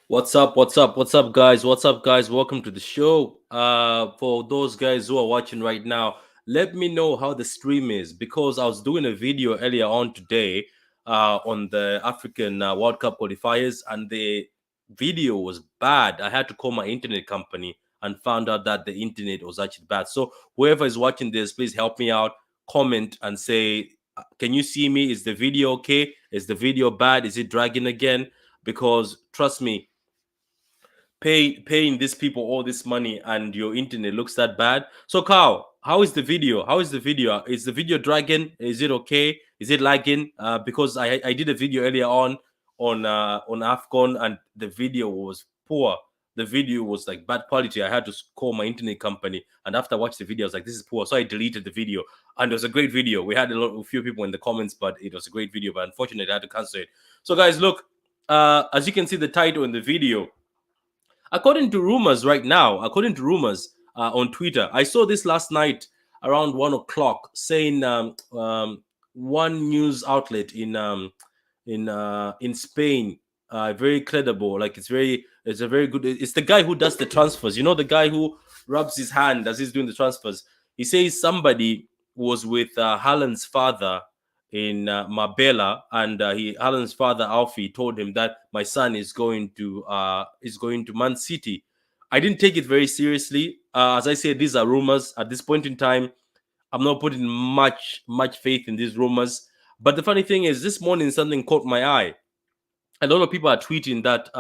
What's up? What's up? What's up, guys? What's up, guys? Welcome to the show. For those guys who are watching right now, let me know how the stream is because I was doing a video earlier on today on the African World Cup qualifiers, and the video was bad. I had to call my internet company and found out that the internet was actually bad. So whoever is watching this, please help me out. Comment and say, can you see me? Is the video okay? Is the video bad? Is it dragging again? Because trust me, paying these people all this money and your internet looks that bad. So Carl, how is the video? How is the video? Is the video dragging? Is it okay? Is it lagging? Because I did a video earlier on AFCON and the video was poor. The video was like bad quality. I had to call my internet company, and after I watched the video, I was like, this is poor. So I deleted the video, and it was a great video. We had a few people in the comments, but it was a great video. But unfortunately, I had to cancel it. So guys, look, as you can see the title in the video, according to rumors right now, on Twitter, I saw this last night around 1 o'clock, saying one news outlet in Spain, very credible, like it's a very good. It's the guy who does the transfers. You know, the guy who rubs his hand as he's doing the transfers. He says somebody was with Haaland's father in Marbella, and Haaland's father Alfie told him that my son is going to Man City. I didn't take it very seriously. As I said, these are rumors. At this point in time, I'm not putting much faith in these rumors. But the funny thing is, this morning something caught my eye. A lot of people are tweeting that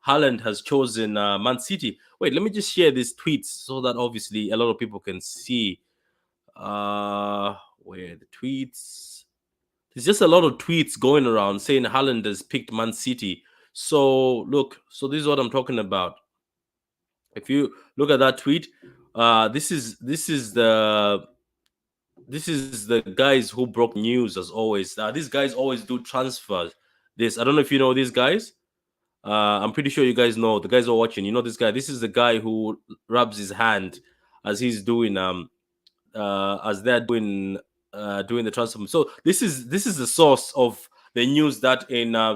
Haaland has chosen Man City. Wait, let me just share these tweets so that obviously a lot of people can see where the tweets. There's just a lot of tweets going around saying Haaland has picked Man City. So look, so this is what I'm talking about. If you look at that tweet, this is the guys who broke news as always. These guys always do transfers. I don't know if you know these guys. I'm pretty sure you guys know. The guys who are watching, you know this guy. This is the guy who rubs his hand as he's doing as they're doing the transfer. So this is the source of the news that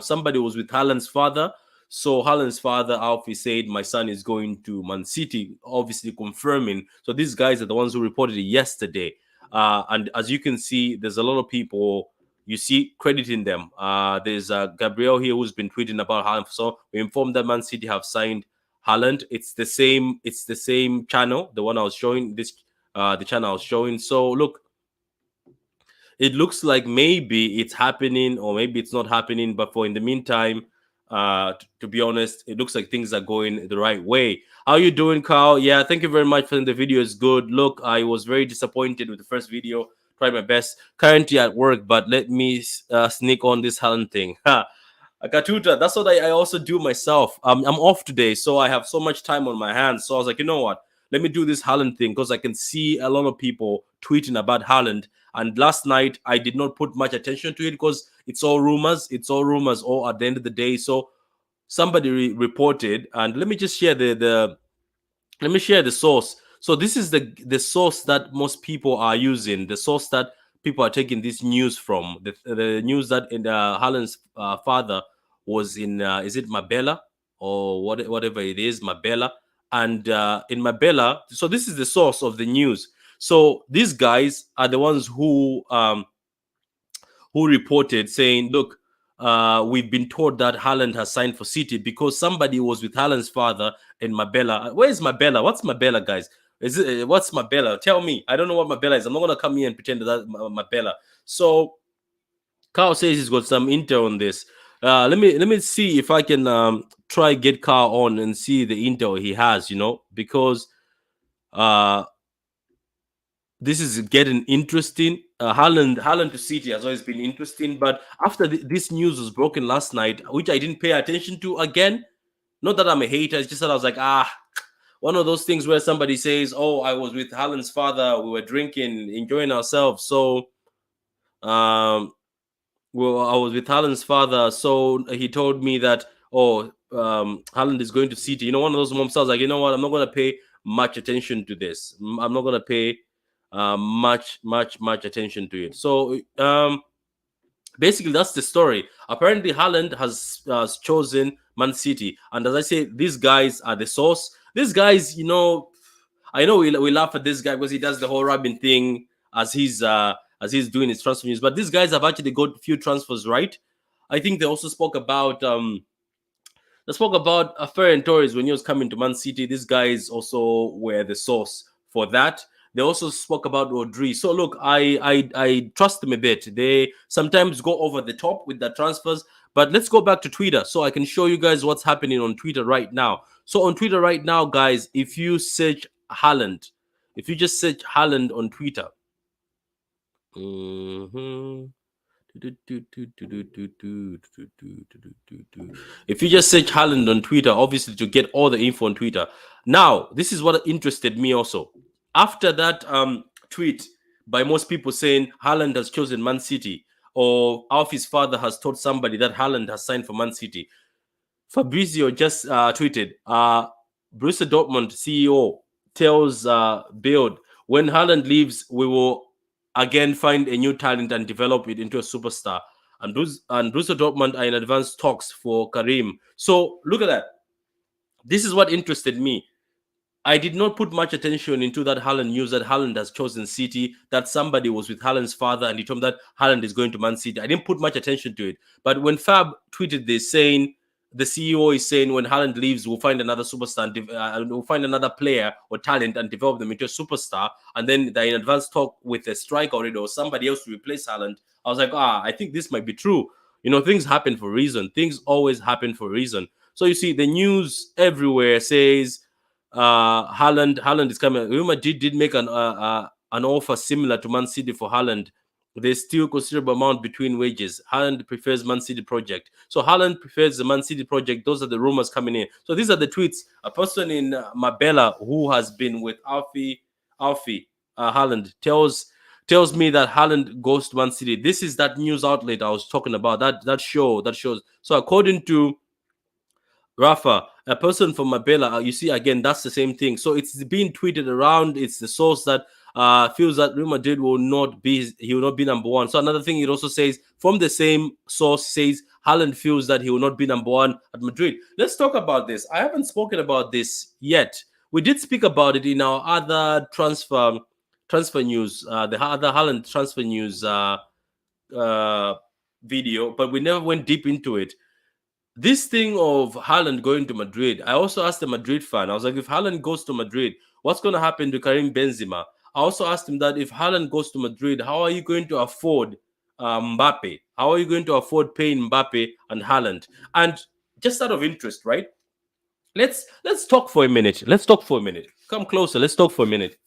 somebody was with Haaland's father. So Haaland's father Alfie said my son is going to Man City, obviously confirming. So these guys are the ones who reported it yesterday. And as you can see, there's a lot of people you see crediting them. There's Gabriel here who's been tweeting about Haaland. So we informed that Man City have signed Haaland. It's the same channel, the one I was showing, the channel I was showing. So look, it looks like maybe it's happening or maybe it's not happening. But in the meantime, to be honest, it looks like things are going the right way. How you doing, Carl? Yeah, thank you very much for the video. Is good. Look, I was very disappointed with the first video. Tried my best. Currently at work, but let me sneak on this Haaland thing. Katuta, that's what I also do myself. I'm off today, so I have so much time on my hands. So I was like, you know what? Let me do this Haaland thing because I can see a lot of people tweeting about Haaland. And last night, I did not put much attention to it because it's all rumors. It's all rumors all at the end of the day. So somebody reported, and let me just share let me share the source. So this is the source that most people are using, the source that people are taking this news from. The news that Haaland's father was in, is it Marbella or whatever it is, Marbella. And in Marbella, so this is the source of the news. So these guys are the ones who reported saying, look, we've been told that Haaland has signed for City because somebody was with Haaland's father in Marbella. Where is Marbella? What's Marbella, guys? Is it what's Mabella? Tell me. I don't know what Mabella is. I'm not gonna come here and pretend that that's Mabella. So Carl says he's got some intel on this. Let me see if I can try get Carl on and see the intel he has. Because uh this is getting interesting. Haaland to City has always been interesting, but after this news was broken last night, which I didn't pay attention to again. Not that I'm a hater, it's just that I was like, one of those things where somebody says, "Oh, I was with Haaland's father. We were drinking, enjoying ourselves." So, well, I was with Haaland's father, so he told me that, Haaland is going to City. One of those moments I was like, you know what? I'm not going to pay much attention to this. I'm not going to pay much attention to it. So, basically, that's the story. Apparently, Haaland has chosen Man City, and as I say, these guys are the source. These guys, I know we laugh at this guy because he does the whole Robin thing as he's doing his transfer news. But these guys have actually got a few transfers right. I think they also spoke about Ferran Torres when he was coming to Man City. These guys also were the source for that. They also spoke about Rodri. So look, I trust them a bit. They sometimes go over the top with the transfers. But let's go back to Twitter so I can show you guys what's happening on Twitter right now. So on Twitter right now, guys, if you search Haaland, if you just search Haaland on Twitter, if you just search Haaland on Twitter, obviously to get all the info on Twitter. Now, this is what interested me also. After that tweet by most people saying Haaland has chosen Man City, or Alfie's father has told somebody that Haaland has signed for Man City, Fabrizio just tweeted, Borussia Dortmund CEO tells Bild, when Haaland leaves, we will again find a new talent and develop it into a superstar. And Borussia Dortmund are in advanced talks for Karim. So look at that. This is what interested me. I did not put much attention into that Haaland news that Haaland has chosen City, that somebody was with Haaland's father and he told me that Haaland is going to Man City. I didn't put much attention to it. But when Fab tweeted this saying, the CEO is saying when Haaland leaves, we'll find another superstar and we'll find another player or talent and develop them into a superstar. And then they're in advanced talk with a striker already or somebody else to replace Haaland. I was like, I think this might be true. Things happen for a reason. Things always happen for a reason. So you see, the news everywhere says Haaland is coming. Real Madrid did make an offer similar to Man City for Haaland. There's still considerable amount between wages. Haaland prefers Man City project. So Haaland prefers the Man City project. Those are the rumors coming in. So these are the tweets. A person in Marbella who has been with Alfie Haaland tells me that Haaland goes to Man City. This is that news outlet I was talking about. That shows. So according to Rafa, a person from Marbella, you see again, that's the same thing. So it's being tweeted around. It's the source that feels that Real Madrid will not be number one. So another thing it also says from the same source says Haaland feels that he will not be number one at Madrid. Let's talk about this. I haven't spoken about this yet. We did speak about it in our other transfer news, the other Haaland transfer news video, but we never went deep into it. This thing of Haaland going to Madrid, I also asked a Madrid fan. I was like, if Haaland goes to Madrid, what's going to happen to Karim Benzema? I also asked him that if Haaland goes to Madrid, how are you going to afford Mbappe? How are you going to afford paying Mbappe and Haaland? And just out of interest, right? Let's talk for a minute. Come closer. Let's talk for a minute.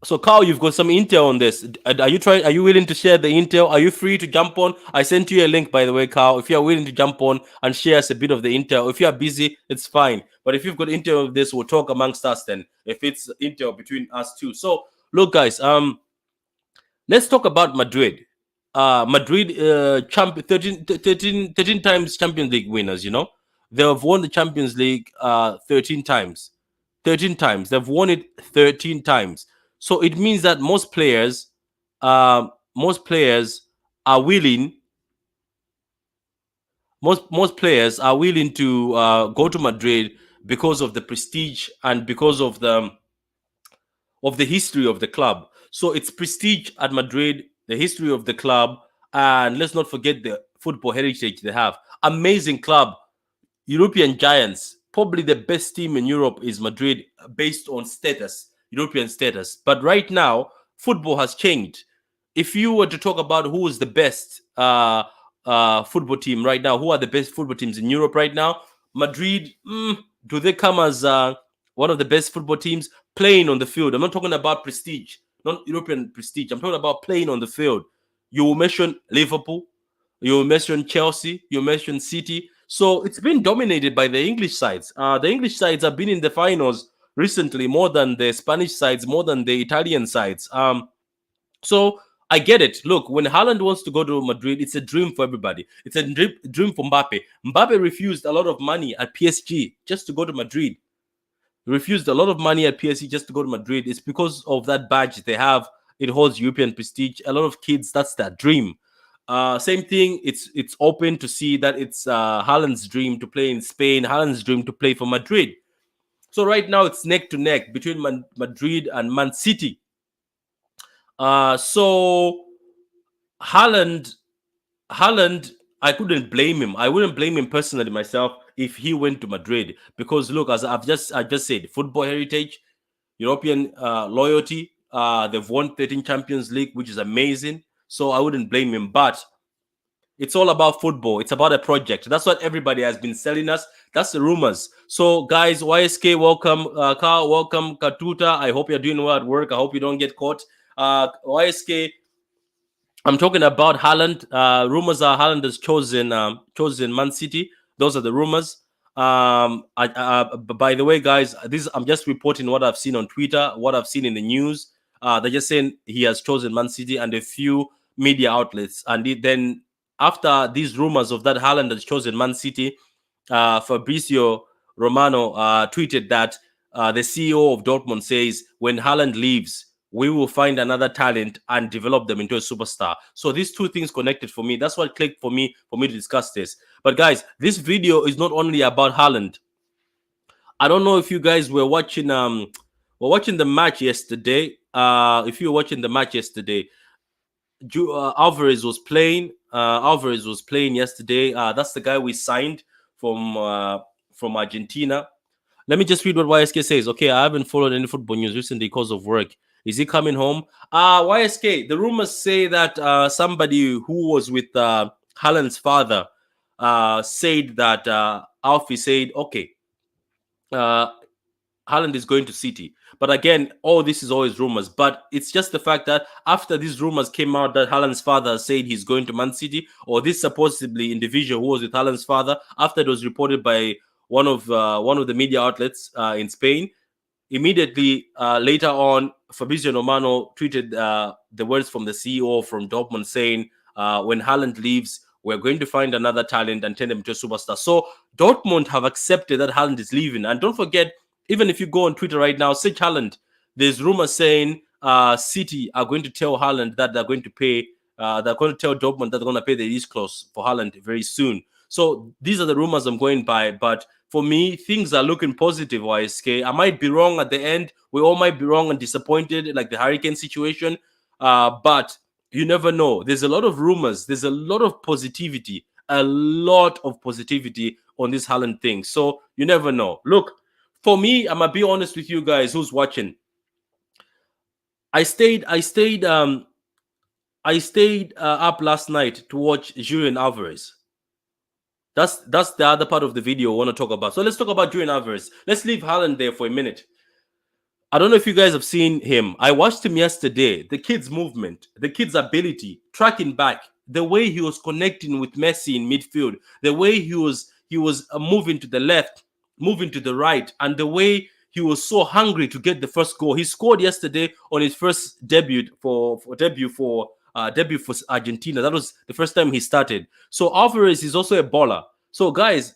So, Carl, you've got some intel on this. Are you willing to share the intel? Are you free to jump on? I sent you a link, by the way, Carl. If you're willing to jump on and share us a bit of the intel. If you're busy, it's fine. But if you've got intel of this, we'll talk amongst us then. If it's intel between us two. So, look, guys, let's talk about Madrid. Madrid, 13 times Champions League winners, They have won the Champions League 13 times. 13 times. They've won it 13 times. So it means that most players are willing. Most players are willing to go to Madrid because of the prestige and because of the history of the club. So it's prestige at Madrid, the history of the club, and let's not forget the football heritage they have. Amazing club, European giants. probably the best team in Europe is Madrid based on status, European status. But right now, football has changed. If you were to talk about who is the best football team right now, who are the best football teams in Europe right now? Madrid, do they come as one of the best football teams playing on the field? I'm not talking about prestige, not European prestige. I'm talking about playing on the field. You will mention Liverpool, you mentioned Chelsea, you mentioned City. So it's been dominated by the English sides. The English sides have been in the finals recently more than the Spanish sides, more than the Italian sides. So I get it. Look, when Haaland wants to go to Madrid, it's a dream for everybody. It's a dream for Mbappe. Mbappe refused a lot of money at PSG just to go to Madrid. He refused a lot of money at PSG just to go to Madrid. It's because of that badge they have. It holds European prestige. A lot of kids, that's their dream. Same thing. It's open to see that it's Haaland's dream to play in Spain. Haaland's dream to play for Madrid. So right now it's neck to neck between Madrid and Man City. So Haaland, I couldn't blame him. I wouldn't blame him personally myself if he went to Madrid because look, as I just said, football heritage, European loyalty. They've won 13 Champions League, which is amazing. So I wouldn't blame him. But it's all about football. It's about a project. That's what everybody has been selling us. That's the rumors. So, guys, YSK, welcome. Carl, welcome. Katuta, I hope you're doing well at work. I hope you don't get caught. YSK, I'm talking about Haaland. Rumors are Haaland has chosen Man City. Those are the rumors. By the way, guys, I'm just reporting what I've seen on Twitter, what I've seen in the news. They're just saying he has chosen Man City and a few media outlets. And then after these rumors of that Haaland has chosen Man City, Fabrizio Romano tweeted that the CEO of Dortmund says when Haaland leaves, we will find another talent and develop them into a superstar. So these two things connected for me. That's what clicked for me to discuss this. But guys, this video is not only about Haaland. I don't know if you guys were watching the match yesterday. If you were watching the match yesterday, Alvarez was playing. Alvarez was playing yesterday. That's the guy we signed from Argentina. Let me just read what YSK says. Okay, I haven't followed any football news recently because of work. Is he coming home? YSK, the rumors say that somebody who was with Haaland's father said that Alfie said, okay, Haaland is going to City. But again, all this is always rumors. But it's just the fact that after these rumors came out that Haaland's father said he's going to Man City, or this supposedly individual who was with Haaland's father, after it was reported by one of the media outlets in Spain, immediately later on, Fabrizio Romano tweeted the words from the CEO from Dortmund saying, when Haaland leaves, we're going to find another talent and turn him into a superstar. So Dortmund have accepted that Haaland is leaving. And don't forget, even if you go on Twitter right now, search Haaland, there's rumors saying City are going to tell Haaland that they're going to pay, they're going to tell Dortmund that they're going to pay the release clause for Haaland very soon. So these are the rumors I'm going by. But for me, things are looking positive, YSK. I might be wrong at the end. We all might be wrong and disappointed, like the Hurricane situation. But you never know. There's a lot of rumors. There's a lot of positivity. A lot of positivity on this Haaland thing. So you never know. Look, for me, I'm gonna be honest with you guys who's watching. I stayed up last night to watch Julian Alvarez. That's the other part of the video I want to talk about. So let's talk about Julian Alvarez. Let's leave Haaland there for a minute. I don't know if you guys have seen him. I watched him yesterday. The kid's movement, the kid's ability, tracking back, the way he was connecting with Messi in midfield, the way he was moving to the left, moving to the right, and the way he was so hungry to get the first goal. He scored yesterday on his first debut for Argentina. That was the first time he started. So Alvarez is also a baller. So guys,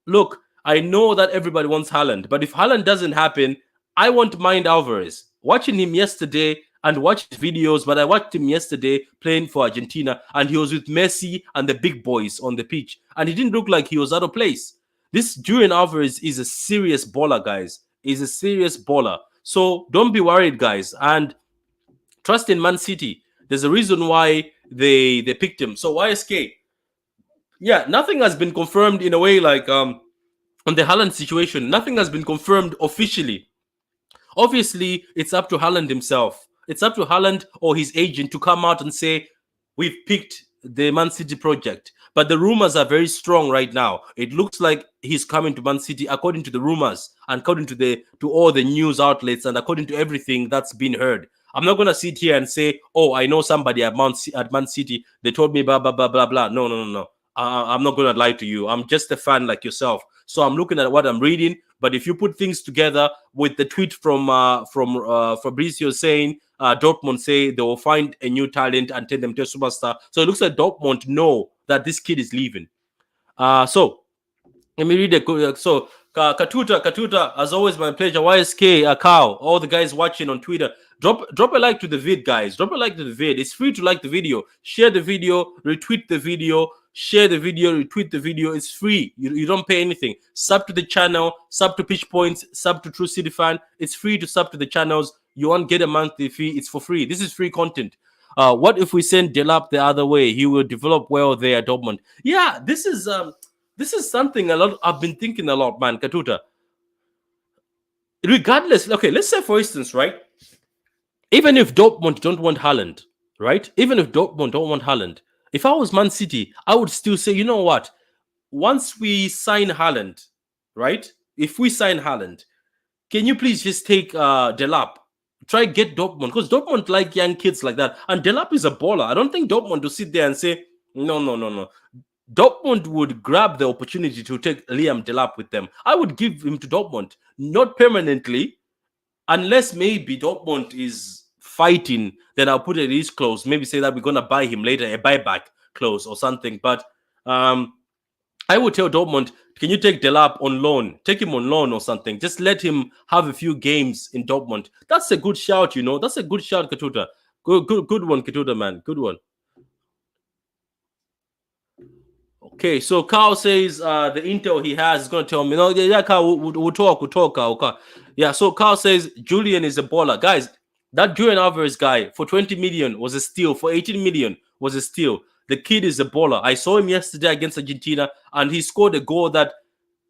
look, I know that everybody wants Haaland, but if Haaland doesn't happen, I won't mind Alvarez. Watching him yesterday and watched videos, but I watched him yesterday playing for Argentina, and he was with Messi and the big boys on the pitch, and he didn't look like he was out of place. This Julian Alvarez is a serious baller, guys. He's a serious baller. So don't be worried, guys, and trust in Man City. There's a reason why they picked him. So YSK, yeah, nothing has been confirmed in a way like on the Haaland situation. Nothing has been confirmed officially. Obviously, it's up to Haaland himself. It's up to Haaland or his agent to come out and say, we've picked the Man City project. But the rumors are very strong right now. It looks like he's coming to Man City according to the rumors and according to all the news outlets and according to everything that's been heard. I'm not gonna sit here and say, "Oh, I know somebody at Man City. They told me blah blah blah blah blah." No, no, no, no. I'm not gonna lie to you. I'm just a fan like yourself, so I'm looking at what I'm reading. But if you put things together with the tweet from Fabrizio saying Dortmund say they will find a new talent and turn them to a superstar, so it looks like Dortmund know that this kid is leaving. So let me read it. So, Katuta, as always, my pleasure. YSK, Cow, all the guys watching on Twitter, drop a like to the vid, guys. Drop a like to the vid. It's free to like the video. Share the video, retweet the video, share the video, retweet the video. It's free. You don't pay anything. Sub to the channel, sub to Pitch Points, sub to True City Fan. It's free to sub to the channels. You won't get a monthly fee. It's for free. This is free content. What if we send Delap the other way? He will develop well there at Dortmund. Yeah, this is something a lot I've been thinking a lot, man, Katuta. Regardless, okay, let's say for instance, right? Even if Dortmund don't want Haaland, right? Even if Dortmund don't want Haaland, if I was Man City, I would still say, you know what? Once we sign Haaland, right? If we sign Haaland, can you please just take Delap? Try get Dortmund because Dortmund like young kids like that, and Delap is a baller. I don't think Dortmund will sit there and say no, no, no, no. Dortmund would grab the opportunity to take Liam Delap with them. I would give him to Dortmund, not permanently, unless maybe Dortmund is fighting. Then I'll put it his close. Maybe say that we're gonna buy him later, a buyback clause or something. But I would tell Dortmund, can you take Delap on loan? Take him on loan or something. Just let him have a few games in Dortmund. That's a good shout, you know. That's a good shout, Katuta. Good one, Katuta, man. Good one. Okay, so Carl says the intel he has is going to tell me. No, yeah, Carl, we'll talk, Carl. Okay. Yeah, so Carl says Julian is a baller. Guys, that Julian Alvarez guy for 20 million was a steal. For 18 million was a steal. The kid is a baller. I saw him yesterday against Argentina, and he scored a goal that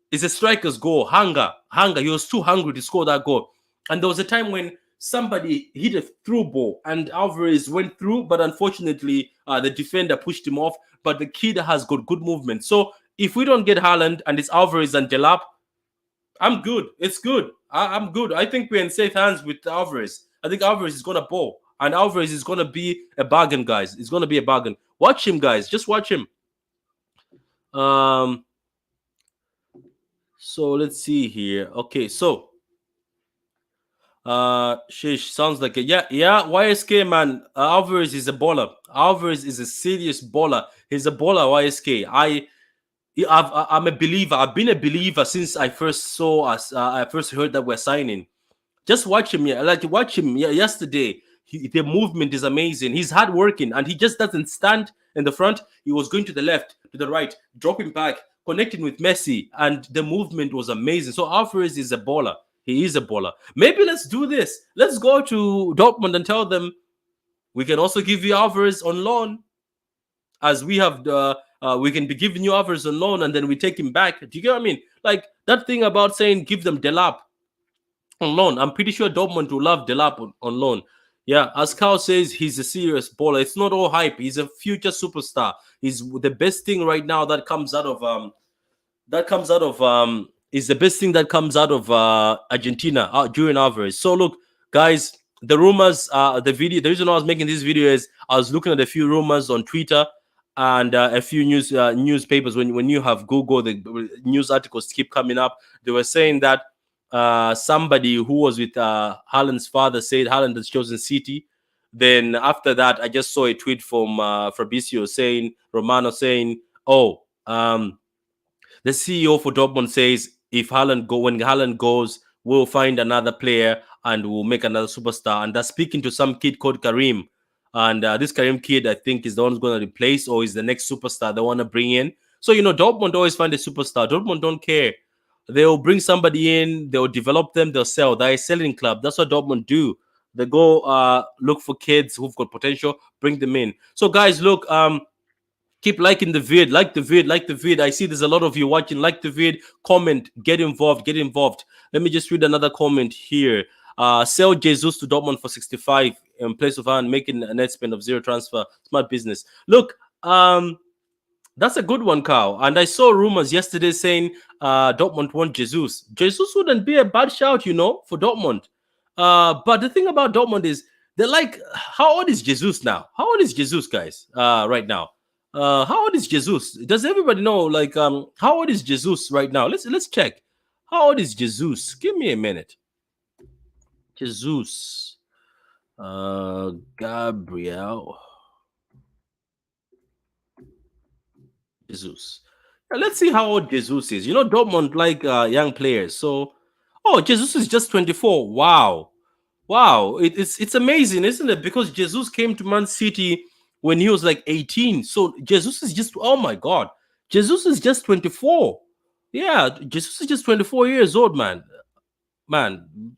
is a striker's goal. Hunger. He was too hungry to score that goal. And there was a time when somebody hit a through ball and Alvarez went through, but unfortunately, the defender pushed him off. But the kid has got good movement. So if we don't get Haaland and it's Alvarez and Delap, I'm good. It's good. I'm good. I think we're in safe hands with Alvarez. I think Alvarez is going to ball. And Alvarez is going to be a bargain, guys. It's going to be a bargain. Watch him, guys. Just watch him. So let's see here. Okay, so Shish sounds like yeah. YSK man, Alvarez is a baller. Alvarez is a serious baller. He's a baller. YSK. I'm a believer. I've been a believer since I first saw us. I first heard that we're signing. Just watch him. Yeah, like watch him. Yeah, yesterday. The movement is amazing. He's hardworking, and he just doesn't stand in the front. He was going to the left, to the right, dropping back, connecting with Messi, and the movement was amazing. So Alvarez is a baller. He is a baller. Maybe let's do this. Let's go to Dortmund and tell them we can also give you Alvarez on loan, as we have we can be giving you Alvarez on loan, and then we take him back. Do you get what I mean? Like that thing about saying give them Delap on loan. I'm pretty sure Dortmund will love Delap on loan. Yeah, as Carl says, he's a serious baller. It's not all hype. He's a future superstar. He's the best thing right now that comes out of is the best thing that comes out of Argentina during Alvarez. So look, guys, the rumors, the video. The reason I was making this video is I was looking at a few rumors on Twitter and a few newspapers. When you have Google, the news articles keep coming up. They were saying that somebody who was with Haaland's father said Haaland has chosen City. Then after that, I just saw a tweet from Fabrizio Romano saying, "Oh, the CEO for Dortmund says if when Haaland goes, we'll find another player and we'll make another superstar." And they're speaking to some kid called Karim. And this Karim kid, I think, is the one who's going to replace or is the next superstar they want to bring in. So, Dortmund always find a superstar. Dortmund don't care. They'll bring somebody in, they'll develop them, they'll sell. They're a selling club. That's what Dortmund do. They go look for kids who've got potential, bring them in. So, guys, look, Keep liking the vid, like the vid, like the vid. I see there's a lot of you watching. Like the vid, comment, get involved, get involved. Let me just read another comment here. Sell Jesus to Dortmund for 65 in place of Haaland, making a net spend of zero transfer. Smart business. Look, that's a good one, Carl. And I saw rumors yesterday saying Dortmund want Jesus. Jesus wouldn't be a bad shout, for Dortmund. But the thing about Dortmund is they're like, how old is Jesus now? How old is Jesus, guys? Right now, how old is Jesus? Does everybody know? Like, how old is Jesus right now? Let's check. How old is Jesus? Give me a minute. Jesus, Gabriel. Jesus. Let's see how old Jesus is. Dortmund like young players. So, Jesus is just 24. Wow. Wow. It's amazing, isn't it? Because Jesus came to Man City when he was like 18. So, Jesus is just, oh my God. Jesus is just 24. Yeah, Jesus is just 24 years old, man. Man,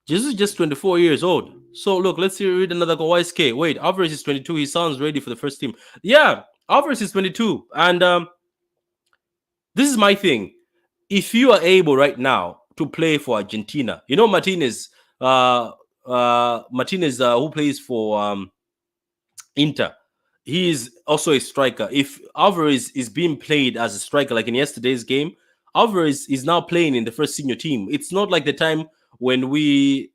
Jesus is just 24 years old. So, look, let's see, read another go. YSK. Wait, Alvarez is 22. He sounds ready for the first team. Yeah, Alvarez is 22. And, this is my thing. If you are able right now to play for Argentina, Martinez, who plays for Inter, he is also a striker. If Alvarez is being played as a striker, like in yesterday's game, Alvarez is now playing in the first senior team. It's not like the time when we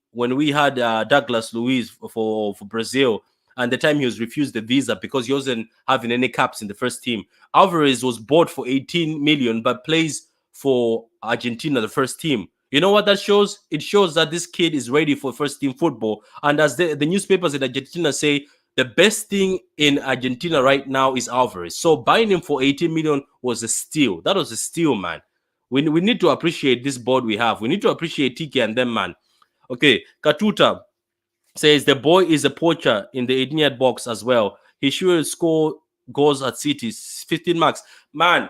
had Douglas Luiz for Brazil, and the time he was refused the visa because he wasn't having any caps in the first team. Alvarez was bought for 18 million, but plays for Argentina, the first team. You know what that shows? It shows that this kid is ready for first team football. And as the newspapers in Argentina say, the best thing in Argentina right now is Alvarez. So buying him for 18 million was a steal. That was a steal, man. We need to appreciate this board we have. We need to appreciate Tiki and them, man. Okay, Katuta says the boy is a poacher in the 18-yard box as well. He should score goals at City. 15 marks. Man,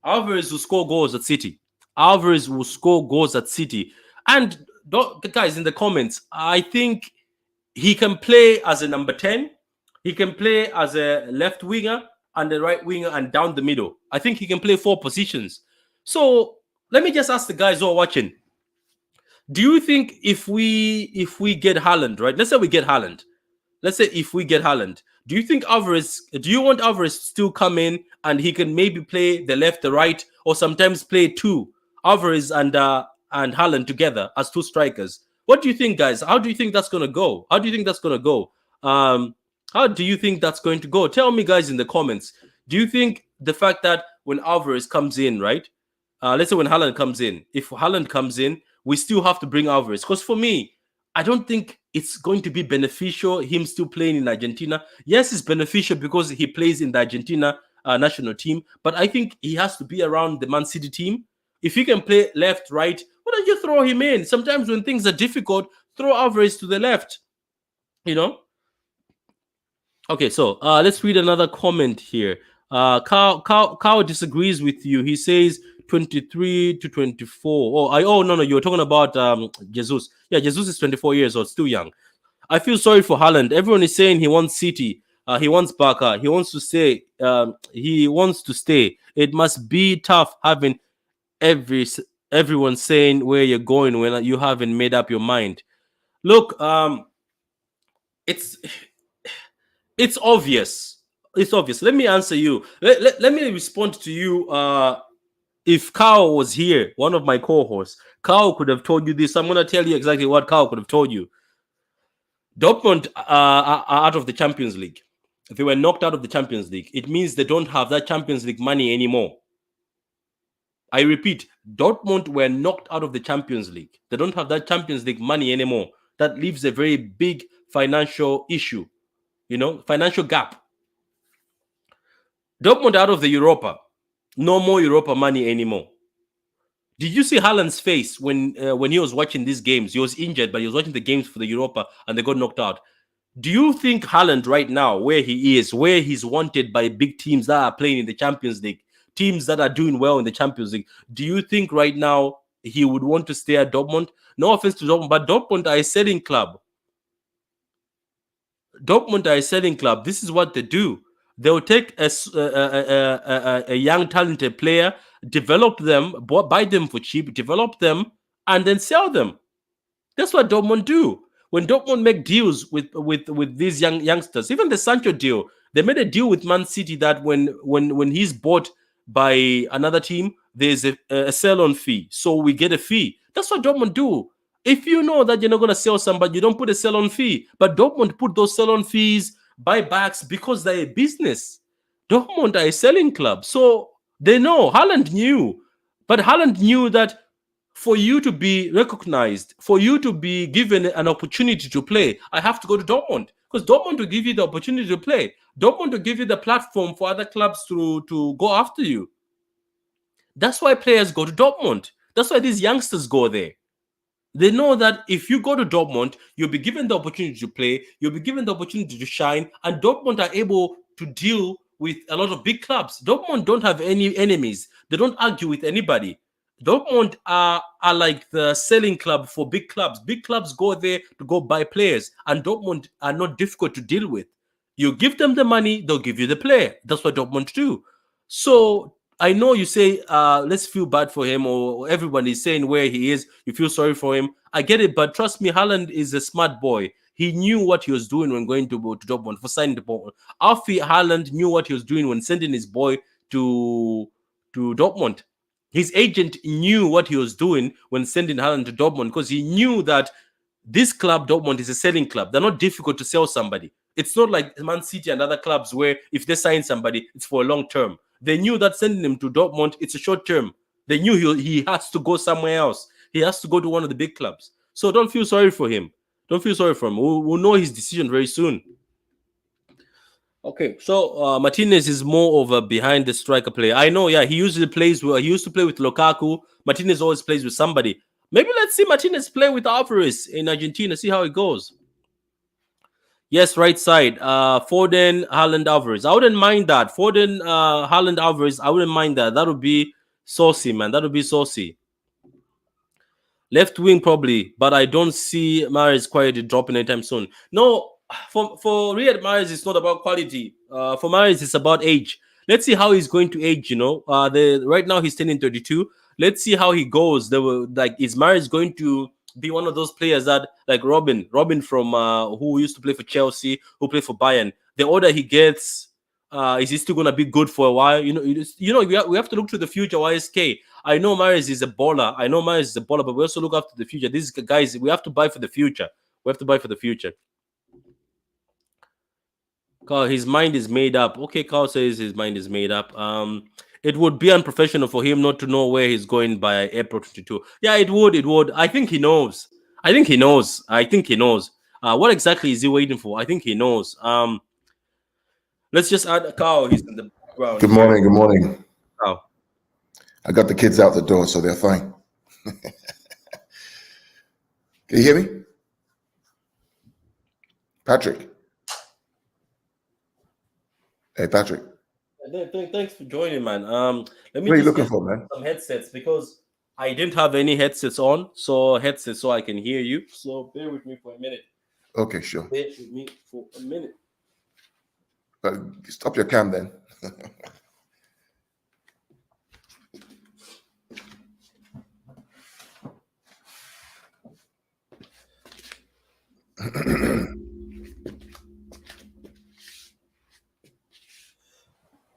Alvarez will score goals at City. Alvarez will score goals at City. And guys, in the comments, I think he can play as a number 10. He can play as a left winger and the right winger and down the middle. I think he can play 4 positions. So let me just ask the guys who are watching. Do you think if we get Haaland, right? Let's say we get Haaland. Let's say if we get Haaland, do you think do you want Alvarez to still come in and he can maybe play the left, the right, or sometimes play 2, Alvarez and Haaland together as 2 strikers? What do you think, guys? How do you think that's going to go? How do you think that's going to go? How do you think that's going to go? Tell me, guys, in the comments. Do you think the fact that when Alvarez comes in, right? Let's say when Haaland comes in, if Haaland comes in, we still have to bring Alvarez. Because for me, I don't think it's going to be beneficial him still playing in Argentina. Yes, it's beneficial because he plays in the Argentina national team, but I think he has to be around the Man City team. If he can play left, right, why don't you throw him in? Sometimes when things are difficult, throw Alvarez to the left. Okay, so let's read another comment here. Carl disagrees with you. He says 23 to 24. No, you were talking about Jesus. Yeah, Jesus is 24 years old, still young. I feel sorry for Haaland. Everyone is saying he wants City. He wants Barca. He wants to stay. He wants to stay. It must be tough having everyone saying where you're going when you haven't made up your mind. Look, it's obvious. It's obvious. Let me answer you. Let me respond to you. If Carl was here, one of my co-hosts, Carl could have told you this. I'm going to tell you exactly what Carl could have told you. Dortmund are out of the Champions League. If they were knocked out of the Champions League, it means they don't have that Champions League money anymore. I repeat, Dortmund were knocked out of the Champions League. They don't have that Champions League money anymore. That leaves a very big financial issue, financial gap. Dortmund out of the Europa. No more Europa money anymore. Did you see Haaland's face when he was watching these games? He was injured, but he was watching the games for the Europa and they got knocked out. Do you think Haaland right now, where he is, where he's wanted by big teams that are playing in the Champions League, teams that are doing well in the Champions League, do you think right now he would want to stay at Dortmund? No offense to Dortmund, but Dortmund are a selling club. Dortmund are a selling club. This is what they do. They'll take a young talented player, develop them, buy them for cheap, develop them, and then sell them. That's what Dortmund do. When Dortmund make deals with these youngsters, even the Sancho deal, they made a deal with Man City that when he's bought by another team, there's a sell-on fee, so we get a fee. That's what Dortmund do. If you know that you're not gonna sell somebody, you don't put a sell-on fee. But Dortmund put those sell-on fees, buybacks, because they're a business. Dortmund are a selling club, so they know. Haaland knew, but Haaland knew that for you to be recognized, for you to be given an opportunity to play, I have to go to Dortmund, because Dortmund will give you the opportunity to play. Dortmund will give you the platform for other clubs to go after you. That's why players go to Dortmund. That's why these youngsters go there. They know that if you go to Dortmund, you'll be given the opportunity to play, you'll be given the opportunity to shine, and Dortmund are able to deal with a lot of big clubs. Dortmund don't have any enemies. They don't argue with anybody. Dortmund are like the selling club for big clubs. Big clubs go there to go buy players, and Dortmund are not difficult to deal with. You give them the money, they'll give you the player. That's what Dortmund do. So I know you say, let's feel bad for him, or everyone is saying where he is, you feel sorry for him. I get it, but trust me, Haaland is a smart boy. He knew what he was doing when going to Dortmund for signing the ball. Alfie Haaland knew what he was doing when sending his boy to Dortmund. His agent knew what he was doing when sending Haaland to Dortmund, because he knew that this club, Dortmund, is a selling club. They're not difficult to sell somebody. It's not like Man City and other clubs where if they sign somebody, it's for a long term. They knew that sending him to Dortmund, it's a short term. They knew he has to go somewhere else. He has to go to one of the big clubs. So don't feel sorry for him. Don't feel sorry for him. We'll know his decision very soon. Okay, so Martinez is more of a behind the striker player. I know, yeah, he usually plays he used to play with Lukaku. Martinez always plays with somebody. Maybe let's see Martinez play with Alvarez in Argentina, see how it goes. Yes, right side. Foden, Haaland, Alvarez. I wouldn't mind that. Foden, Haaland, Alvarez. I wouldn't mind that. That would be saucy, man. That would be saucy. Left wing probably, but I don't see Mahrez quality dropping anytime soon. No, for Riyad Mahrez, it's not about quality. For Mahrez, it's about age. Let's see how he's going to age. You know, right now he's turning 32. Let's see how he goes. Is Mahrez going to be one of those players that, like Robin from who used to play for Chelsea, who played for Bayern? The older he gets, is he still gonna be good for a while? We have to look to the future. YSK. I know Mahrez is a baller. But we also look after the future. These guys, we have to buy for the future. Carl, his mind is made up. Okay, Carl says his mind is made up. It would be unprofessional for him not to know where he's going by April 22. Yeah, it would. I think he knows. What exactly is he waiting for? I think he knows. Let's just add Carl. He's in the background. Good morning. Carl. I got the kids out the door, so they're fine. Can you hear me? Patrick. Hey, Patrick. Thanks for joining, man. Let me What are you just looking get for, man? some headsets, because I didn't have any headsets on, so I can hear you. So bear with me for a minute. Okay, sure. Bear with me for a minute. Stop your cam then.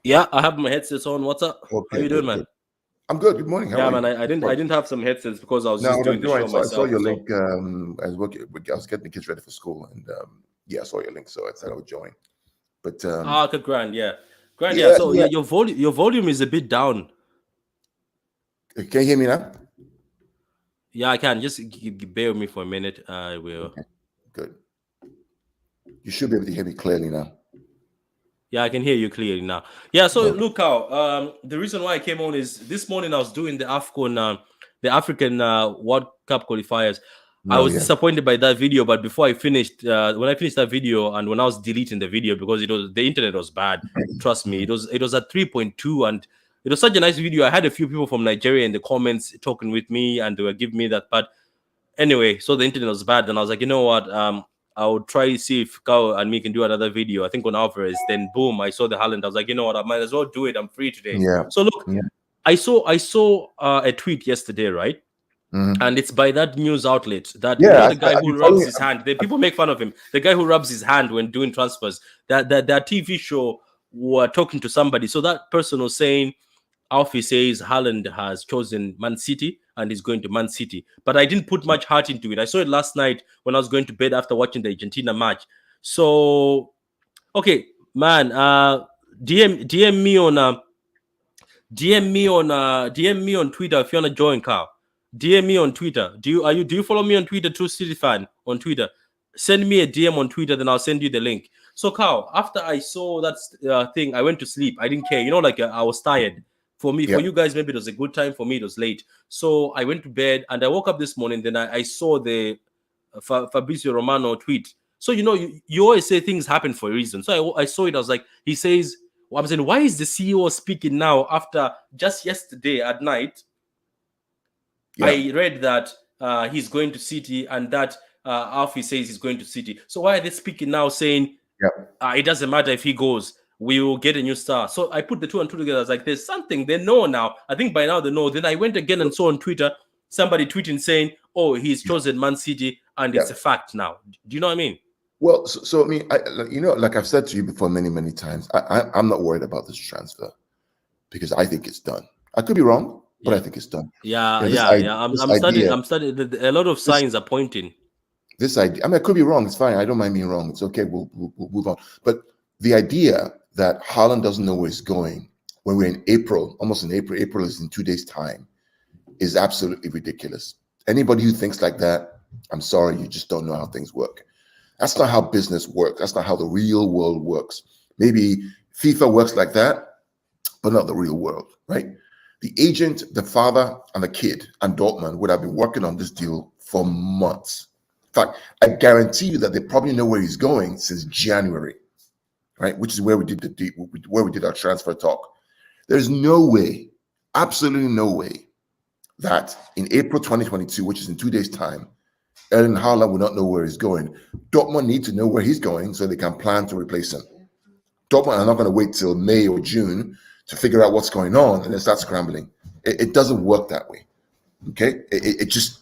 Yeah, I have my headsets on. What's up? Okay, How you doing, man? Good. I'm good. Good morning. How Yeah, are man. you? I didn't have some headsets because I was No, just doing the show I myself. saw your so- link. I was getting the kids ready for school, and yeah, I saw your link, so I said I would join. But good, grand, yeah. Yeah, So yeah. your volume is a bit down. Can you hear me now? Yeah, I can. Just bear with me for a minute. I will. Good. You should be able to hear me clearly now. Yeah, I can hear you clearly now. Yeah, so Okay. look how the reason why I came on is this morning I was doing the AFCON, the African World Cup qualifiers. I was disappointed by that video, but before I finished, when I finished that video and when I was deleting the video because the internet was bad, trust me, it was at 3.2 and it was such a nice video. I had a few people from Nigeria in the comments talking with me and they were giving me that. But anyway, so the internet was bad, and I was like, you know what? I'll try to see if Kao and me can do another video. I think on Alvarez. Then boom, I saw the Haaland. I was like, you know what, I might as well do it. I'm free today. Yeah. So look, Yeah. I saw a tweet yesterday, right? Mhm. And it's by that news outlet that Yeah. the guy I've who been rubs following. his hand. The people make fun of him. The guy who rubs his hand when doing transfers. That TV show were talking to somebody. So that person was saying, Alfie says Haaland has chosen Man City and is going to Man City. But I didn't put much heart into it. I saw it last night when I was going to bed after watching the Argentina match. So okay, man. DM me on DM me on Twitter if you wanna join, Carl. DM me on Twitter. Do you follow me on Twitter, True City Fan on Twitter? Send me a DM on Twitter, then I'll send you the link. So, Carl, after I saw that thing, I went to sleep. I didn't care. You know, like I was tired. For me, for Yeah. you guys, maybe it was a good time. For me, it was late. So I went to bed and I woke up this morning. Then I saw the Fabrizio Romano tweet. So you know, you always say things happen for a reason. So I saw it. I was like, he says, well, I'm saying, why is the CEO speaking now after just yesterday at night? Yeah. I read that he's going to City and that Alfie says he's going to City. So why are they speaking now saying it doesn't matter if he goes, we will get a new star? So I put the two and two together. I was like, there's something they know now. I think by now they know. Then I went again and saw on Twitter somebody tweeting saying, oh, he's chosen Man City and it's a fact now. Do you know what I mean? Well, so I mean, like I've said to you before many times, I'm not worried about this transfer because I think it's done. I could be wrong, but I think it's done. Yeah. I'm studying. A lot of signs are pointing. This idea, I mean, I could be wrong. It's fine. I don't mind being wrong. It's okay. We'll move on. But the idea that Haaland doesn't know where he's going when we're in April, almost in April, April is in 2 days' time, is absolutely ridiculous. Anybody who thinks like that, I'm sorry, you just don't know how things work. That's not how business works. That's not how the real world works. Maybe FIFA works like that, but not the real world, right? The agent, the father, and the kid and Dortmund would have been working on this deal for months. In fact, I guarantee you that they probably know where he's going since January, right? Which is where we did our transfer talk. There's no way, absolutely no way, that in April 2022, which is in 2 days' time, Erling Haaland will not know where he's going. Dortmund need to know where he's going so they can plan to replace him. Dortmund are not going to wait till May or June to figure out what's going on and then start scrambling. It doesn't work that way. Okay, it just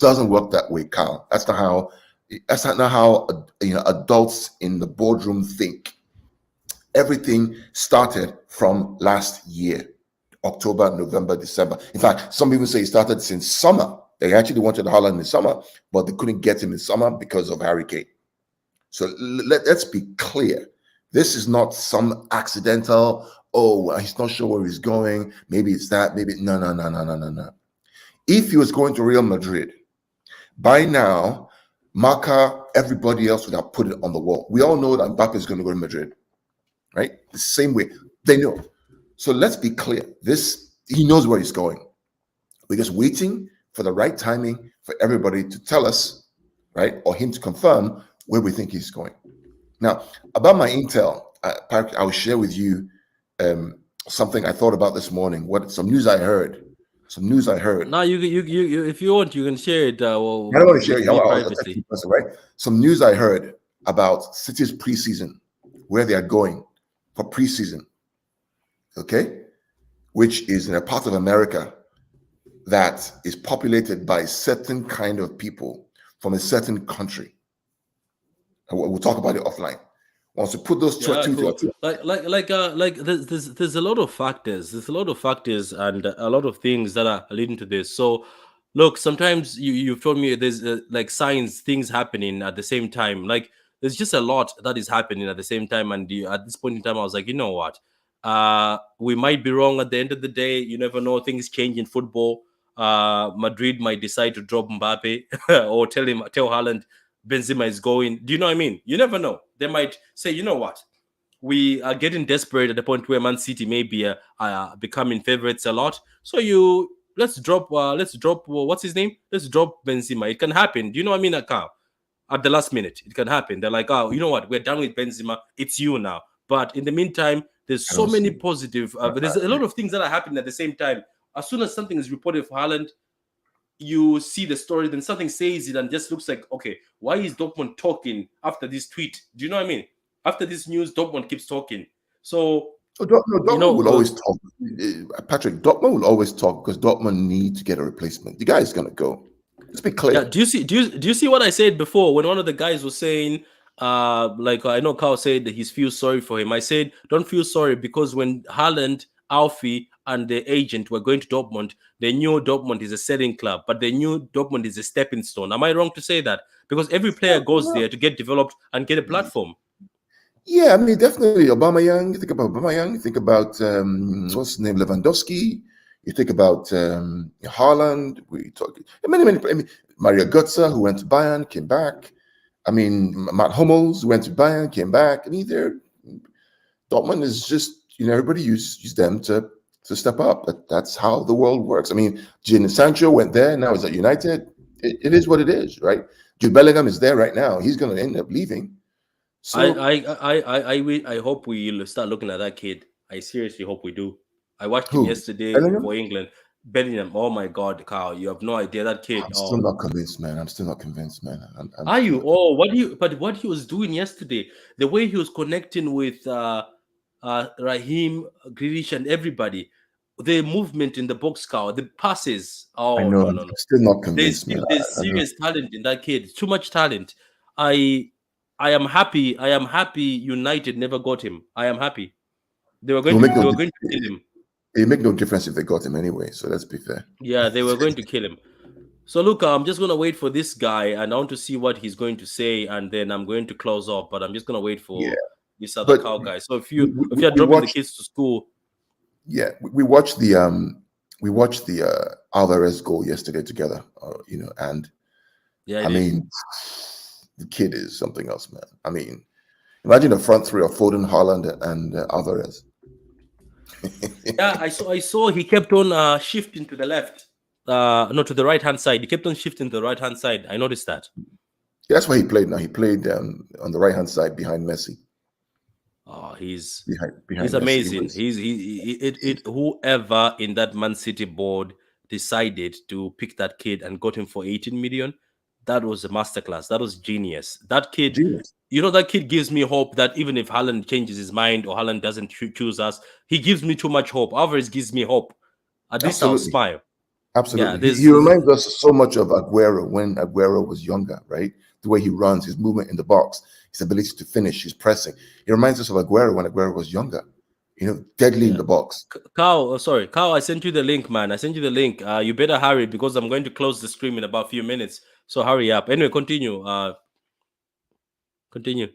doesn't work that way, Kyle. That's not how adults in the boardroom think. Everything started from last year, October, November, December. In fact, some people say it started since summer. They actually wanted Haaland in summer, but they couldn't get him in summer because of Harry Kane. So let's be clear. This is not some accidental, he's not sure where he's going. Maybe it's that, maybe no. If he was going to Real Madrid, by now, Marca, everybody else would have put it on the wall. We all know that Mbappe is going to go to Madrid, right? The same way. They know. So let's be clear. He knows where he's going. We're just waiting for the right timing for everybody to tell us, right, or him to confirm where we think he's going. Now, about my intel, I will share with you something I thought about this morning. Some news I heard. Now, you if you want, you can share it. I don't want to share it privately. Right? Some news I heard about City's preseason, where they are going for preseason. Okay, which is in a part of America that is populated by a certain kind of people from a certain country. And we'll talk about it offline. Once you put those two, there's a lot of factors. There's a lot of factors and a lot of things that are leading to this. So, look, sometimes you've told me there's like signs, things happening at the same time. Like there's just a lot that is happening at the same time. And at this point in time, I was like, you know what? We might be wrong at the end of the day. You never know. Things change in football. Madrid might decide to drop Mbappe or tell Haaland Benzema is going. Do you know what I mean? You never know. They might say, you know what? We are getting desperate at the point where Man City may be becoming favorites a lot. So let's drop what's his name? Let's drop Benzema. It can happen. Do you know what I mean? At the last minute, it can happen. They're like, oh, you know what? We're done with Benzema. It's you now. But in the meantime, there's so many positive. There's a lot of things that are happening at the same time. As soon as something is reported for Haaland, you see the story, then something says it and just looks like, okay, why is Dortmund talking after this tweet? Do you know what I mean? After this news, Dortmund keeps talking. So, So no, you Dortmund know, will always talk. Patrick, Dortmund will always talk because Dortmund need to get a replacement. The guy is going to go. Let's be yeah. clear. Do you see what I said before when one of the guys was saying, like I know Carl said that he feels sorry for him. I said, don't feel sorry because when Haaland, Alfie, and the agent were going to Dortmund, they knew Dortmund is a selling club, but they knew Dortmund is a stepping stone. Am I wrong to say that? Because every player goes there to get developed and get a platform. Yeah, I mean, definitely Aubameyang. You think about Aubameyang. You think about what's his name, Lewandowski. You think about Haaland. We talk. I mean, Mario Götze, who went to Bayern, came back. I mean, Matt Hummels who went to Bayern, came back. I mean, Dortmund is just everybody use them to step up. That's how the world works. I mean, Jadon Sancho went there. Now he's at United. It is what it is, right? Jude Bellingham is there right now. He's going to end up leaving. So I hope we'll start looking at that kid. I seriously hope we do. I watched him who? yesterday Bellingham? for England. Bellingham. Oh my God, Carl, you have no idea that kid. I'm still Oh, not convinced, man. I'm still not convinced, man. I'm are still you? not convinced. Oh, what do you? But what he was doing yesterday, the way he was connecting with Raheem, Grealish, and everybody, the movement in the box, Carl, the passes. I Oh know. no, I'm no, no. still not convinced, man. There's I don't. serious talent in that kid. Too much talent. I I am happy. I am happy. United never got him. I am happy. They were It going will to. make They no. were going to kill him. It make no difference if they got him anyway. So let's be fair. Yeah, they were going to kill him. So look, I'm just gonna wait for this guy, and I want to see what he's going to say, and then I'm going to close off. But I'm just gonna wait Yeah, for this other but cow guy. So if we, you we, if you're we dropping the watched. kids to school, Yeah, we watched the Alvarez goal yesterday together. And yeah, I I did. mean, the kid is something else, man. I mean, imagine a front three of Foden, Haaland, and Alvarez. Yeah, I saw he kept on shifting to the left, no, to the right hand side. He kept on shifting to the right hand side. I noticed that. That's why he played now. He played on the right hand side behind Messi. Oh, he's Behind he's Messi, amazing. Whoever in that Man City board decided to pick that kid and got him for 18 million, that was a masterclass. That was genius. That kid, genius. that kid gives me hope that even if Haaland changes his mind or Haaland doesn't choose us, he gives me too much hope. Alvarez gives me hope. At least I'll Absolutely. smile. Yeah, Absolutely. He, there's he reminds us so much of Aguero when Aguero was younger, right? The way he runs, his movement in the box, his ability to finish, his pressing. It reminds us of Aguero when Aguero was younger, deadly in yeah. the box. Carl, sorry, Carl, I sent you the link, man. I sent you the link. You better hurry because I'm going to close the stream in about a few minutes. So hurry up. Anyway, continue. Continue.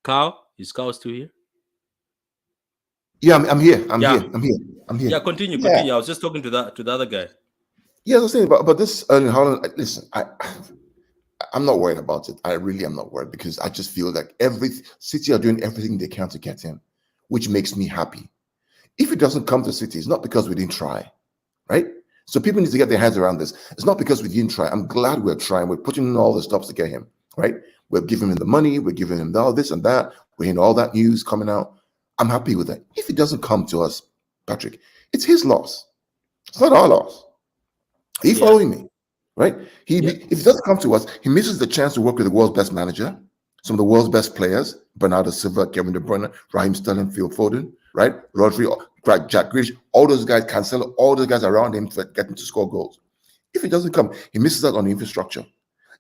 Carl, is Carl still here? Yeah, I'm here. I'm Yeah. here. I'm here. I'm here. Yeah, continue, Yeah. continue. I was just talking to the other guy. Yeah, I was saying about this Erling Haaland. Listen, I'm not worried about it. I really am not worried because I just feel like every City are doing everything they can to get him, which makes me happy. If it doesn't come to City, it's not because we didn't try, right? So people need to get their heads around this. It's not because we didn't try. I'm glad we're trying. We're putting in all the stops to get him, right? We're giving him the money. We're giving him all this and that. We're hearing all that news coming out. I'm happy with that. If it doesn't come to us, Patrick, it's his loss. It's not our loss. Are you Yeah. following me? Right? Yeah. If it doesn't come to us, he misses the chance to work with the world's best manager, some of the world's best players, Bernardo Silva, Kevin De Bruyne, Raheem Sterling, Phil Foden, right? Rodri, Jack Grealish, all those guys, Cancelo, all those guys around him to get him to score goals. If it doesn't come, he misses out on the infrastructure.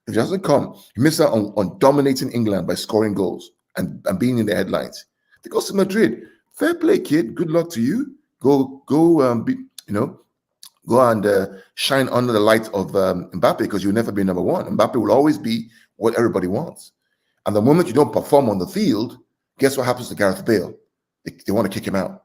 If it doesn't come, he misses out on dominating England by scoring goals and being in the headlines. If he goes to Madrid, fair play, kid. Good luck to you. Go, go and shine under the light of Mbappe because you'll never be number one. Mbappe will always be what everybody wants. And the moment you don't perform on the field, guess what happens to Gareth Bale? They want to kick him out.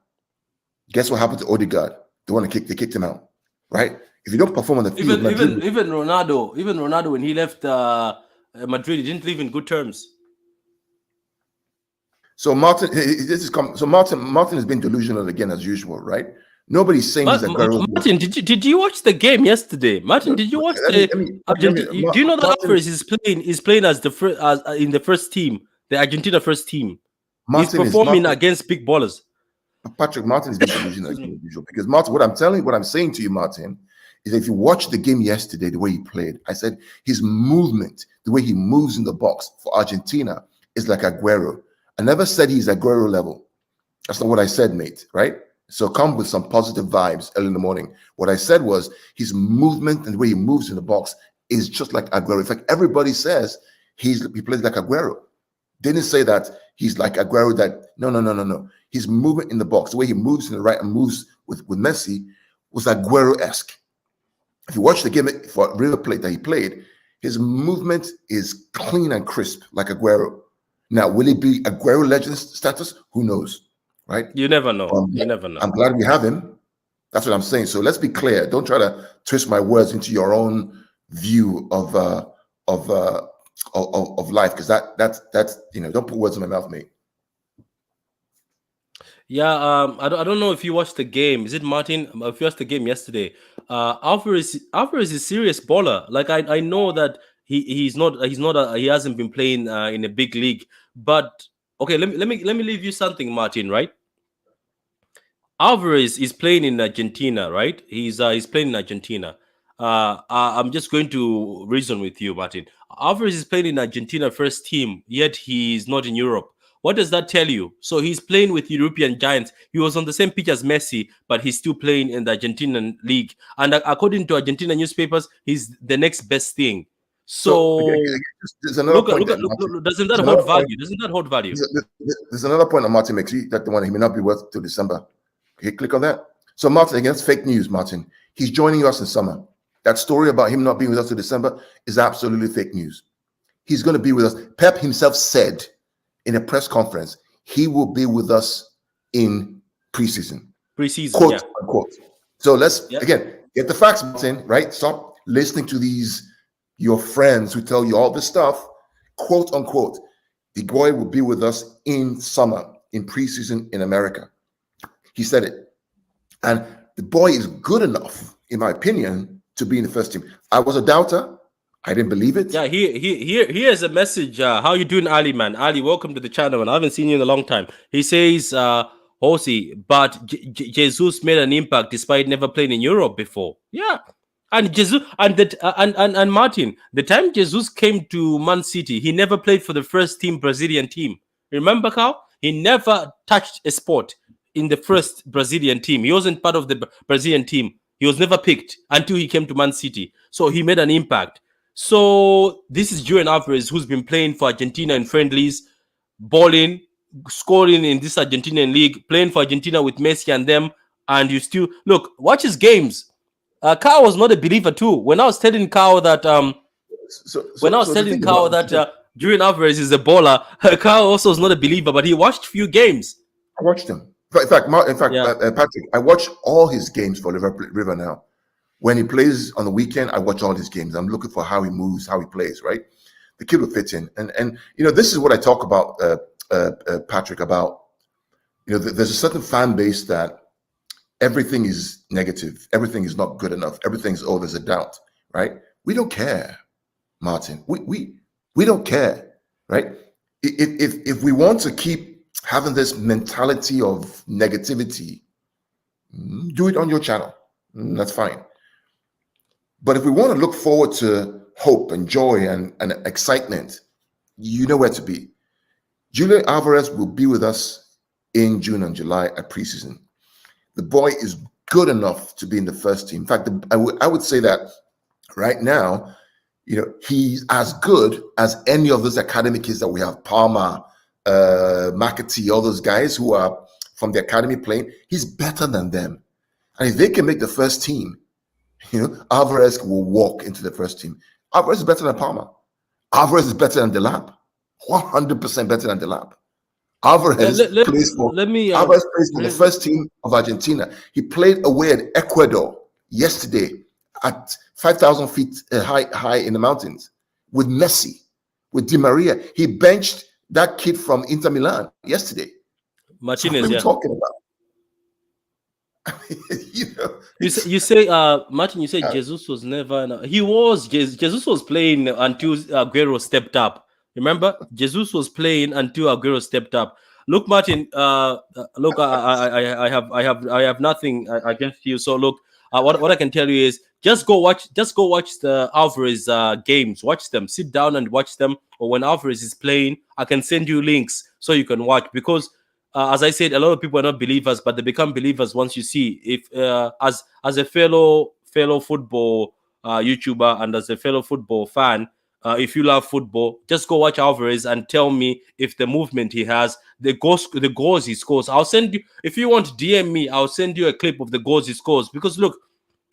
Guess what happened to Odegaard? They kicked him out, right? If you don't perform on the field, Even Ronaldo, when he left Madrid, he didn't leave in good terms. So Martin has been delusional again as usual, right? Nobody's saying he's Aguero's. Martin, did you watch the game yesterday? Martin, did you watch Argentina? Do you know that Alvarez is playing as the first in the first team, the Argentina first team? He's performing against big ballers. Patrick, Martin has been delusional as usual because Martin, what I'm saying to you, Martin, is if you watch the game yesterday, the way he played, I said his movement, the way he moves in the box for Argentina is like Aguero. I never said he's Aguero level. That's not what I said, mate, right? So come with some positive vibes early in the morning. What I said was his movement and the way he moves in the box is just like Aguero. In fact, everybody says he plays like Aguero. Didn't say that he's like Aguero. That no. His movement in the box, the way he moves in the right and moves with Messi, was Aguero-esque. If you watch the game for River Plate that he played, his movement is clean and crisp like Aguero. Now, will it be Aguero legend status? Who knows, right? You never know. You never know. I'm glad we have him. That's what I'm saying. So let's be clear. Don't try to twist my words into your own view of life, because that's don't put words in my mouth, mate. Yeah, I don't know if you watched the game. Is it Martin? If you watched the game yesterday, Alvarez is serious baller. Like I know that he hasn't been playing in a big league, but okay, let me leave you something, Martin. Right? Alvarez is playing in Argentina, right? He's playing in Argentina. I'm just going to reason with you, Martin. Alvarez is playing in Argentina first team, yet he's not in Europe. What does that tell you? So he's playing with European giants. He was on the same pitch as Messi, but he's still playing in the Argentinian league. And according to Argentina newspapers, he's the next best thing. So there's another point. Doesn't that hold value? Doesn't that hold value? There's another point that Martin makes. That the one he may not be worth till December. Okay, click on that. So Martin, again, that's fake news, Martin. He's joining us in summer. That story about him not being with us till December is absolutely fake news. He's going to be with us. Pep himself said in a press conference, he will be with us in preseason. Quote, unquote. So let's, again, get the facts, Martin, right? Stop listening to your friends who tell you all this stuff. Quote, unquote. The boy will be with us in summer, in preseason in America. He said it. And the boy is good enough, in my opinion, to be in the first team. I was a doubter. I didn't believe it. Yeah, here's a message. How you doing, Ali, man? Ali, welcome to the channel, and I haven't seen you in a long time. He says, Hosi, but Jesus made an impact despite never playing in Europe before. Yeah. And Jesus and Martin, the time Jesus came to Man City, he never played for the first team Brazilian team. Remember, Carl? He never touched a sport in the first Brazilian team. He wasn't part of the Brazilian team. He was never picked until he came to Man City. So he made an impact. So this is Julian Alvarez, who's been playing for Argentina in friendlies, balling, scoring in this Argentinian league, playing for Argentina with Messi and them. And you still look, watch his games. Carl was not a believer too. When I was telling Carl that Julian Alvarez is a baller, Carl also was not a believer, but he watched few games. I watched him. In fact, Patrick, I watch all his games for River now. When he plays on the weekend, I watch all his games. I'm looking for how he moves, how he plays, right? The kid will fit in. And this is what I talk about, Patrick, about, there's a certain fan base that everything is negative. Everything is not good enough. Everything's, there's a doubt, right? We don't care, Martin. We don't care, right? If we want to keep having this mentality of negativity, do it on your channel. That's fine. But if we want to look forward to hope and joy and excitement, you know where to be. Julian Alvarez will be with us in June and July at preseason. The boy is good enough to be in the first team. In fact, I would say that right now, he's as good as any of those academy kids that we have. Palmer, McAtee, all those guys who are from the academy playing. He's better than them. And if they can make the first team, Alvarez will walk into the first team. Alvarez is better than Palmer. Alvarez is better than Delap. 100% better than Delap. Alvarez plays for the first team of Argentina. He played away at Ecuador yesterday at 5,000 feet high in the mountains with Messi, with Di Maria. He benched that kid from Inter Milan yesterday. Martinez, what are we talking about? You say Martin, you say Jesus was never Jesus was playing until Aguero stepped up. Remember, Jesus was playing until Aguero stepped up. Look, Martin, I have nothing against you. So look, what I can tell you is just go watch the Alvarez games. Watch them. Sit down and watch them. Or when Alvarez is playing, I can send you links so you can watch because. As I said, a lot of people are not believers, but they become believers once you see. If as a fellow football YouTuber and as a fellow football fan, if you love football, just go watch Alvarez and tell me if the movement he has, the goals he scores. I'll send you if you want to DM me. I'll send you a clip of the goals he scores because look,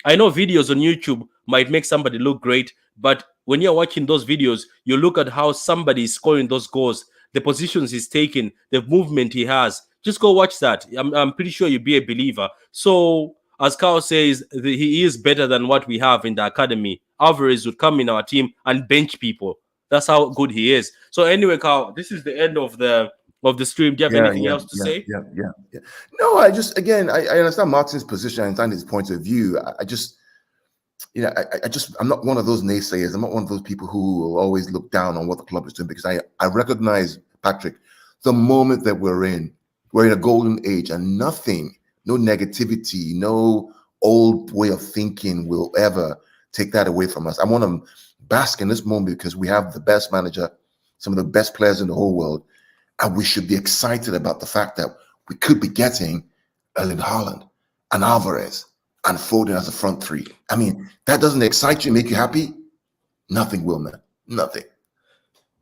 I know videos on YouTube might make somebody look great, but when you're watching those videos, you look at how somebody is scoring those goals, the positions he's taking, the movement he has. Just go watch that. I'm pretty sure you'll be a believer. So, as Carl says, he is better than what we have in the academy. Alvarez would come in our team and bench people. That's how good he is. So, anyway, Carl, this is the end of the stream. Do you have Yeah, anything yeah, else to yeah, say? yeah, yeah, yeah. No, I just again, I understand Martin's position. I understand his point of view. I just, I'm not one of those naysayers. I'm not one of those people who will always look down on what the club is doing because I recognize, Patrick, the moment that we're in a golden age and nothing, no negativity, no old way of thinking will ever take that away from us. I want to bask in this moment because we have the best manager, some of the best players in the whole world. And we should be excited about the fact that we could be getting Erling Haaland and Alvarez and Foden as a front three. I mean, that doesn't excite you, make you happy? Nothing will, man. Nothing.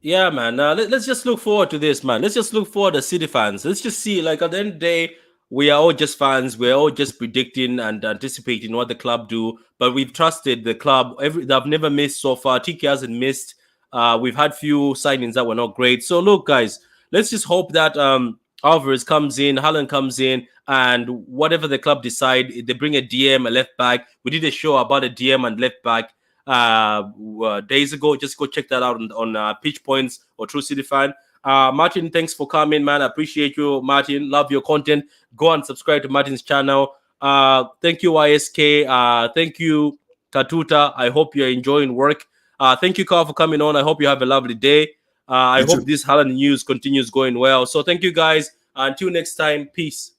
Yeah, man. Let's just look forward to this, man. Let's just look forward to City fans. Let's just see, like, at the end of the day, we are all just fans. We're all just predicting and anticipating what the club do. But we've trusted the club. They've never missed so far. TK hasn't missed. We've had few signings that were not great. So look, guys, let's just hope that Alvarez comes in, Haaland comes in, and whatever the club decide, they bring a DM, a left back. We did a show about a DM and left back days ago. Just go check that out on Pitch Points or True City Fan. Martin, thanks for coming, man. I appreciate you, Martin. Love your content. Go and subscribe to Martin's channel. Thank you, YSK. Thank you, Katuta. I hope you're enjoying work. Thank you, Carl, for coming on. I hope you have a lovely day. I You hope too. this Haaland news continues going well. So thank you, guys. Until next time, peace.